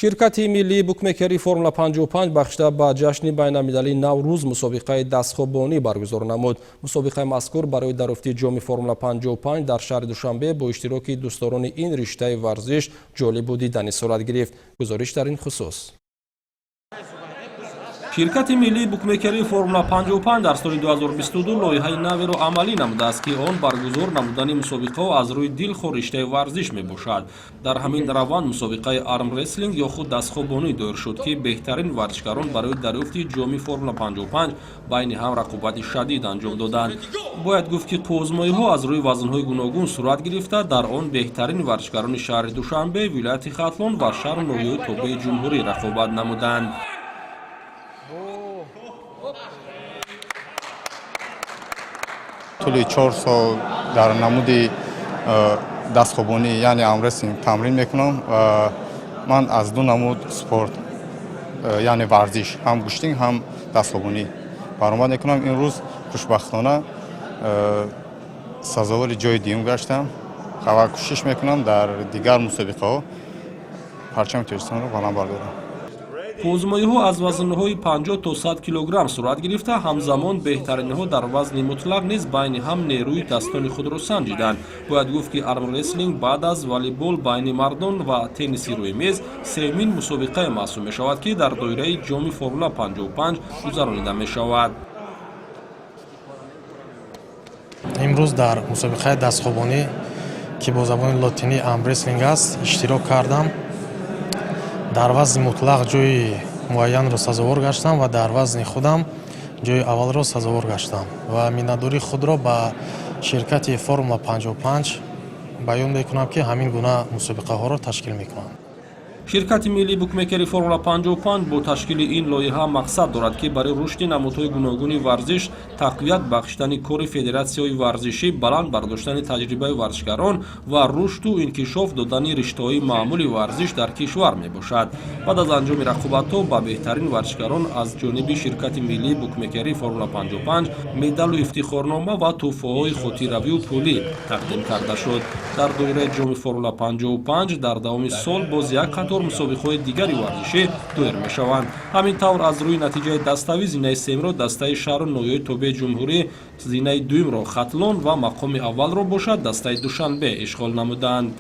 شرکت ملی بوکمکری فرمول 55 بخشیده به جشن بین‌المللی نوروز مسابقه دستخوابانی برگزار نمود. مسابقه مذکور برای دریافت جام فرمول 55 در شهر دوشنبه با اشتراک دوستداران این رشته ورزش جالب و دیدنی صورت گرفت. گزارش در این خصوص. شرکت ملی بوکمکری فرمول 55 در سال 2022 لایحه نوی را عملی نموده است که آن برگزار نمودن مسابقه از روی دلخور رشته ورزش می باشد. در همین روند مسابقه آرم رسلینگ یا خود دستخوابانی دایر شد که بهترین ورزشکاران برای دریافت جام فرمول 55 بین هم رقابت شدید انجام دادند. باید گفت که آزمایش‌ها از روی وزن‌های گوناگون صورت گرفته، در آن بهترین ورزشکاران شهر دوشنبه، ولایت ختلون و شهر نویای توبه جمهوری رقابت نمودند. طول 4 سال در نمود دستخوابانی یعنی آرم رسلینگ تمرین میکنم و من از دو نمود سپورت یعنی ورزش هم گوشتینگ هم دستخوابانی برآمد میکنم. این روز خوشبختانه سزاوار جای دیوم گشتم و کوشش میکنم در دیگر مسابقه ها پرچم تاجیکستان را بلند بردارم. آزمایش‌ها از وزن‌های 50 تا 100 کیلوگرم صورت گرفته، همزمان بهترین‌ها در وزن مطلق نیز بین هم نیروی دستان خود را سنجیدند. باید گفت که آرم رسلینگ بعد از والیبال بین مردان و تنیس روی میز سومین مسابقه محسوب می‌شود که در دایره جام فرمول 55 گذرانیده می‌شود. امروز در مسابقه دستخوابانی که با زبان لاتینی آرم رسلینگ است اشتراک کردم. در وزن مطلق جای معین را سزاوار گشتم و در وزن خودم جای اول را سزاوار گشتم و منتداری خود را به شرکت فرمول 55 بیان میکنم که همین گونه مسابقه ها را تشکیل میکنم. شرکت ملی بوکمکری فرمول 55 با تشکیل این لایحه مقصد دارد که برای رشد نمودهای گوناگون ورزش تقویت بخشیدن کار فدراسیای ورزشی، بلند برداشتن تجربه ورزشکاران و رشد و انکشاف دادن رشته‌های معمولی ورزش در کشور می باشد. بعد از انجام رقابت‌ها به بهترین ورزشکاران از جانب شرکت ملی بوکمکری فرمول 55 مدال و افتخارنامه و تحفه‌های خاطره‌ای و پولی تقدیم کرده شد. در دایره جام فرمول 55 در دوام سال باز یک قطار مسابقه‌های دیگری ورزشی دایر می‌شوند. همین طور از روی نتیجه دستاوی زینه سوم را دسته شهر نویای توبه جمهوری، زینه دوم را ختلون و مقام اول را باشد دسته دوشنبه اشغال نمودند.